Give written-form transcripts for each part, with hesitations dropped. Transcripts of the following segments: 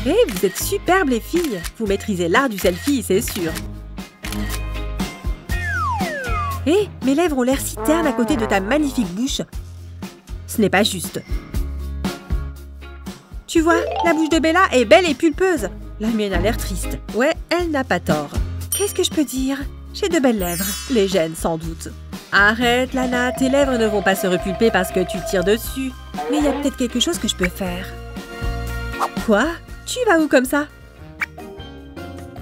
Hé, vous êtes superbes les filles. Vous maîtrisez l'art du selfie, c'est sûr. Hé, mes lèvres ont l'air si ternes à côté de ta magnifique bouche. Ce n'est pas juste. Tu vois, la bouche de Bella est belle et pulpeuse. La mienne a l'air triste. Ouais, elle n'a pas tort. Qu'est-ce que je peux dire? J'ai de belles lèvres. Les gènes, sans doute. Arrête, Lana, tes lèvres ne vont pas se repulper parce que tu tires dessus. Mais il y a peut-être quelque chose que je peux faire. Quoi? Tu vas où comme ça?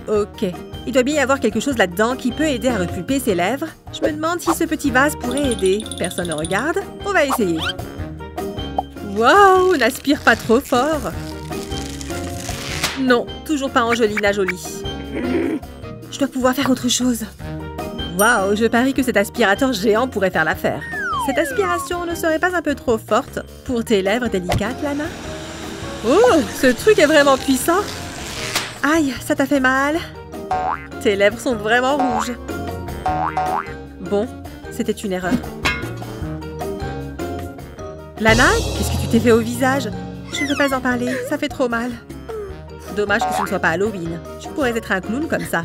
Ok. Il doit bien y avoir quelque chose là-dedans qui peut aider à repulper ses lèvres. Je me demande si ce petit vase pourrait aider. Personne ne regarde. On va essayer. Waouh, n'aspire pas trop fort. Non, toujours pas Angelina Jolie. Je dois pouvoir faire autre chose. Waouh, je parie que cet aspirateur géant pourrait faire l'affaire. Cette aspiration ne serait pas un peu trop forte pour tes lèvres délicates, Lana? Oh, ce truc est vraiment puissant. Aïe, ça t'a fait mal? Tes lèvres sont vraiment rouges. Bon, c'était une erreur. Lana, qu'est-ce que tu t'es fait au visage? Je ne veux pas en parler, ça fait trop mal. Dommage que ce ne soit pas Halloween. Tu pourrais être un clown comme ça.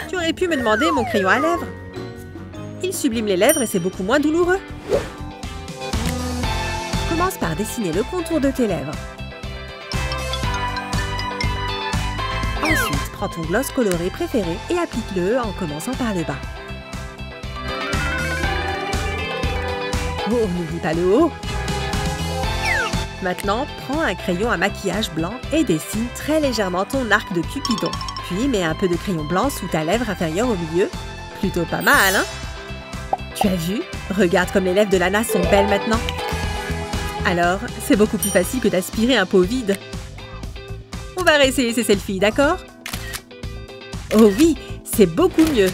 Tu aurais pu me demander mon crayon à lèvres. Il sublime les lèvres et c'est beaucoup moins douloureux. Commence par dessiner le contour de tes lèvres. Ensuite, prends ton gloss coloré préféré et applique-le en commençant par le bas. Oh, n'oublie pas le haut. Maintenant, prends un crayon à maquillage blanc et dessine très légèrement ton arc de Cupidon. Puis, mets un peu de crayon blanc sous ta lèvre inférieure au milieu. Plutôt pas mal, hein? Tu as vu? Regarde comme les lèvres de Lana sont belles maintenant. Alors, c'est beaucoup plus facile que d'aspirer un pot vide. On va réessayer ces selfies, d'accord? Oh oui, c'est beaucoup mieux.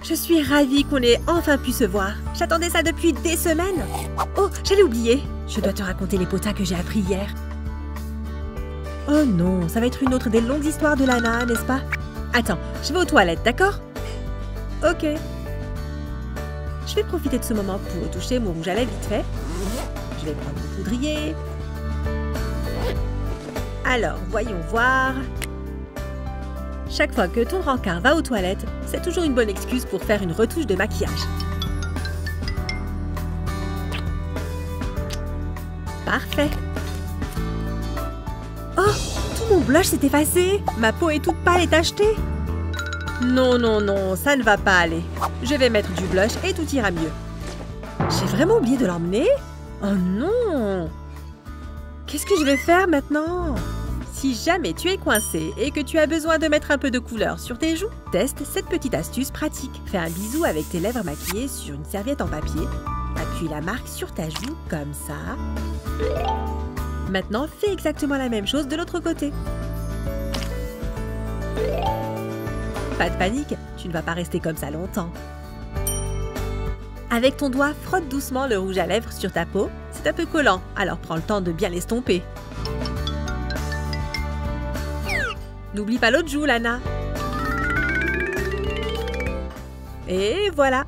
Je suis ravie qu'on ait enfin pu se voir. J'attendais ça depuis des semaines. Oh, j'allais oublier. Je dois te raconter les potins que j'ai appris hier. Oh non, ça va être une autre des longues histoires de Lana, n'est-ce pas? Attends, je vais aux toilettes, d'accord? Ok. Je vais profiter de ce moment pour retoucher mon rouge à lèvres vite fait. Je vais prendre mon poudrier. Alors, voyons voir. Chaque fois que ton rencard va aux toilettes, c'est toujours une bonne excuse pour faire une retouche de maquillage. Parfait. Oh, tout mon blush s'est effacé. Ma peau est toute pâle et tachetée. Non, non, non, ça ne va pas aller. Je vais mettre du blush et tout ira mieux. J'ai vraiment oublié de l'emmener? Oh non! Qu'est-ce que je vais faire maintenant? Si jamais tu es coincé et que tu as besoin de mettre un peu de couleur sur tes joues, teste cette petite astuce pratique. Fais un bisou avec tes lèvres maquillées sur une serviette en papier. Appuie la marque sur ta joue, comme ça. Maintenant, fais exactement la même chose de l'autre côté. Pas de panique, tu ne vas pas rester comme ça longtemps. Avec ton doigt, frotte doucement le rouge à lèvres sur ta peau. C'est un peu collant, alors prends le temps de bien l'estomper. N'oublie pas l'autre joue, Lana. Et voilà.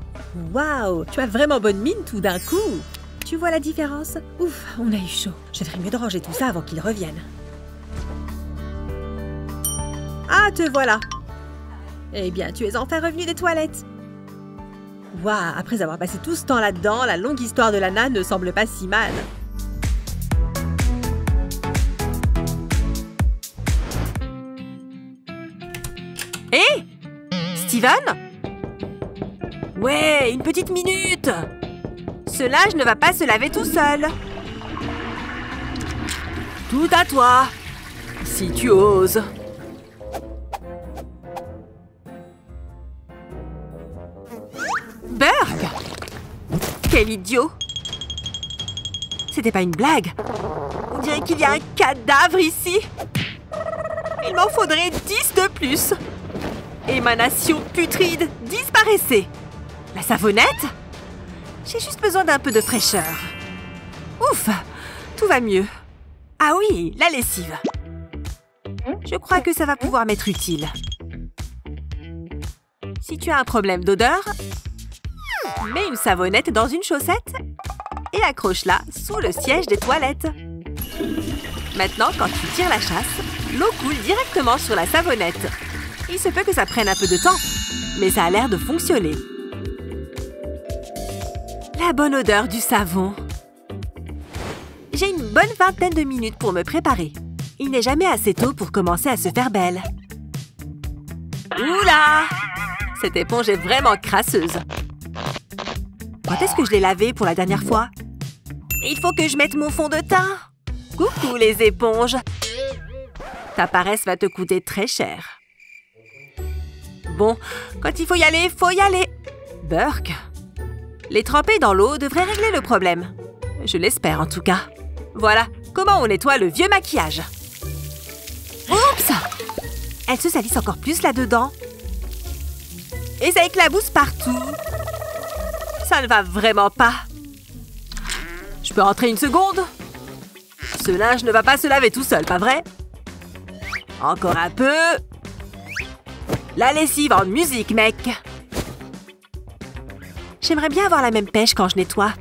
Waouh, tu as vraiment bonne mine tout d'un coup. Tu vois la différence? Ouf, on a eu chaud. Je ferais mieux de ranger tout ça avant qu'ils reviennent. Ah, te voilà. Eh bien, tu es enfin revenu des toilettes. Waouh, après avoir passé tout ce temps là-dedans, la longue histoire de Lana ne semble pas si mal. Hé, Steven? Ouais, une petite minute. Ce linge ne va pas se laver tout seul. Tout à toi, si tu oses. Berg! Quel idiot! C'était pas une blague. On dirait qu'il y a un cadavre ici. Il m'en faudrait 10 de plus. Émanation putride, disparaissez. La savonnette? J'ai juste besoin d'un peu de fraîcheur. Ouf, tout va mieux. Ah oui, la lessive. Je crois que ça va pouvoir m'être utile. Si tu as un problème d'odeur, mets une savonnette dans une chaussette et et accroche-la sous le siège des toilettes. Maintenant, quand tu tires la chasse, l'eau coule directement sur la savonnette. Il se peut que ça prenne un peu de temps, mais ça a l'air de fonctionner. La bonne odeur du savon. J'ai une bonne vingtaine de minutes pour me préparer. Il n'est jamais assez tôt pour commencer à se faire belle. Oula! Cette éponge est vraiment crasseuse. Quand est-ce que je l'ai lavée pour la dernière fois? Il faut que je mette mon fond de teint. Coucou les éponges. Ta paresse va te coûter très cher. Bon, quand il faut y aller, faut y aller. Burk. Les tremper dans l'eau devrait régler le problème. Je l'espère en tout cas. Voilà, comment on nettoie le vieux maquillage. Oups! Elle se salisse encore plus là-dedans. Et ça éclabousse partout. Ça ne va vraiment pas. Je peux rentrer une seconde? Ce linge ne va pas se laver tout seul, pas vrai? Encore un peu. La lessive en musique, mec. J'aimerais bien avoir la même pêche quand je nettoie.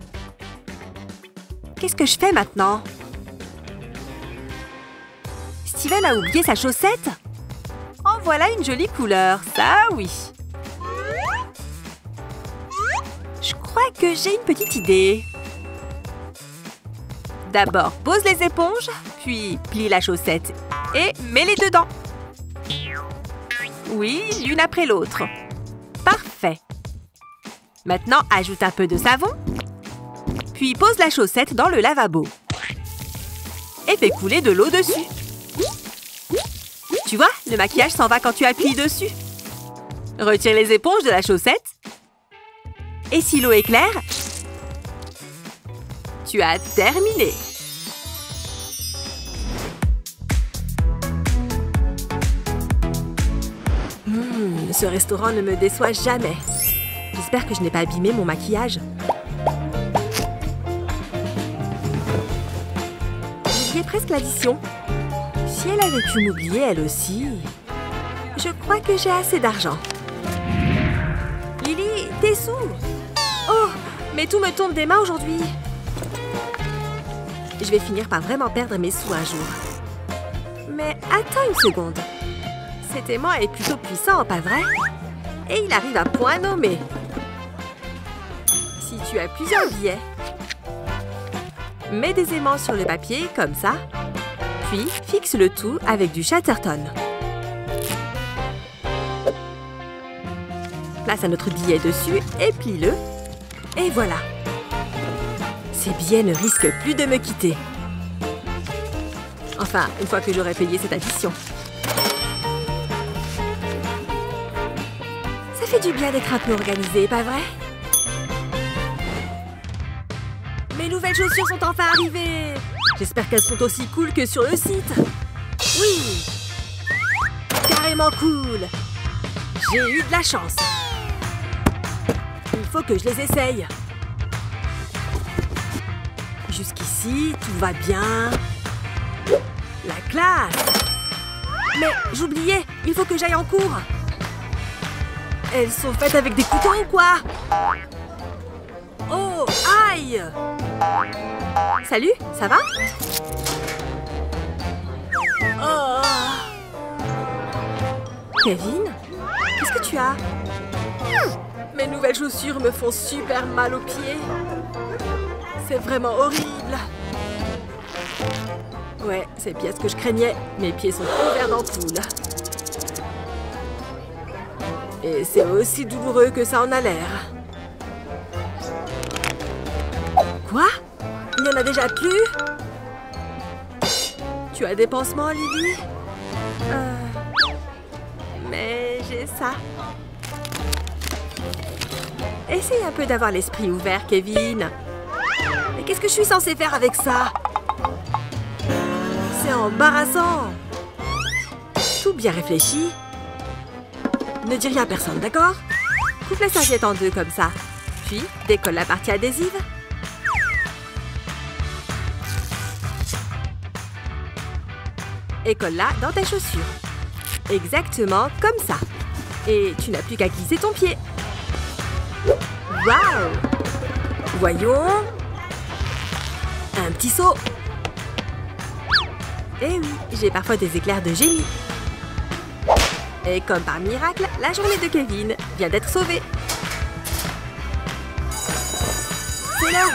Qu'est-ce que je fais maintenant? Steven a oublié sa chaussette? En voilà une jolie couleur, ça oui. Je crois que j'ai une petite idée. D'abord, pose les éponges, puis plie la chaussette et mets-les dedans. Oui, l'une après l'autre. Parfait. Maintenant, ajoute un peu de savon, puis pose la chaussette dans le lavabo. Et fais couler de l'eau dessus. Tu vois, le maquillage s'en va quand tu appuies dessus. Retire les éponges de la chaussette. Et si l'eau est claire, tu as terminé. Ce restaurant ne me déçoit jamais. J'espère que je n'ai pas abîmé mon maquillage. J'oubliais presque l'addition. Si elle avait pu m'oublier, elle aussi. Je crois que j'ai assez d'argent. Lily, tes sous! Oh, mais tout me tombe des mains aujourd'hui. Je vais finir par vraiment perdre mes sous un jour. Mais attends une seconde. Cet aimant est plutôt puissant, pas vrai? Et il arrive à point nommé. Si tu as plusieurs billets, mets des aimants sur le papier, comme ça. Puis, fixe le tout avec du Chatterton. Place un autre billet dessus et plie-le. Et voilà. Ces billets ne risquent plus de me quitter. Enfin, une fois que j'aurai payé cette addition. Ça fait du bien d'être un peu organisé, pas vrai? Mes nouvelles chaussures sont enfin arrivées! J'espère qu'elles sont aussi cool que sur le site. Oui! Carrément cool! J'ai eu de la chance. Il faut que je les essaye. Jusqu'ici, tout va bien. La classe! Mais j'oubliais, il faut que j'aille en cours. Elles sont faites avec des couteaux ou quoi? Oh, aïe! Salut, ça va? Oh. Kevin? Qu'est-ce que tu as? Mes nouvelles chaussures me font super mal aux pieds. C'est vraiment horrible. Ouais, c'est bien ce que je craignais. Mes pieds sont couverts d'ampoules. Et c'est aussi douloureux que ça en a l'air. Quoi? Il n'y en a déjà plus? Tu as des pansements, Lily? Mais j'ai ça. Essaye un peu d'avoir l'esprit ouvert, Kevin. Mais qu'est-ce que je suis censée faire avec ça? C'est embarrassant. Tout bien réfléchi. Ne dis rien à personne, d'accord? Coupe la serviette en deux comme ça. Puis, décolle la partie adhésive. Et colle-la dans tes chaussures. Exactement comme ça. Et tu n'as plus qu'à glisser ton pied. Waouh! Voyons. Un petit saut. Eh oui, j'ai parfois des éclairs de génie. Et comme par miracle, la journée de Kevin vient d'être sauvée. C'est là!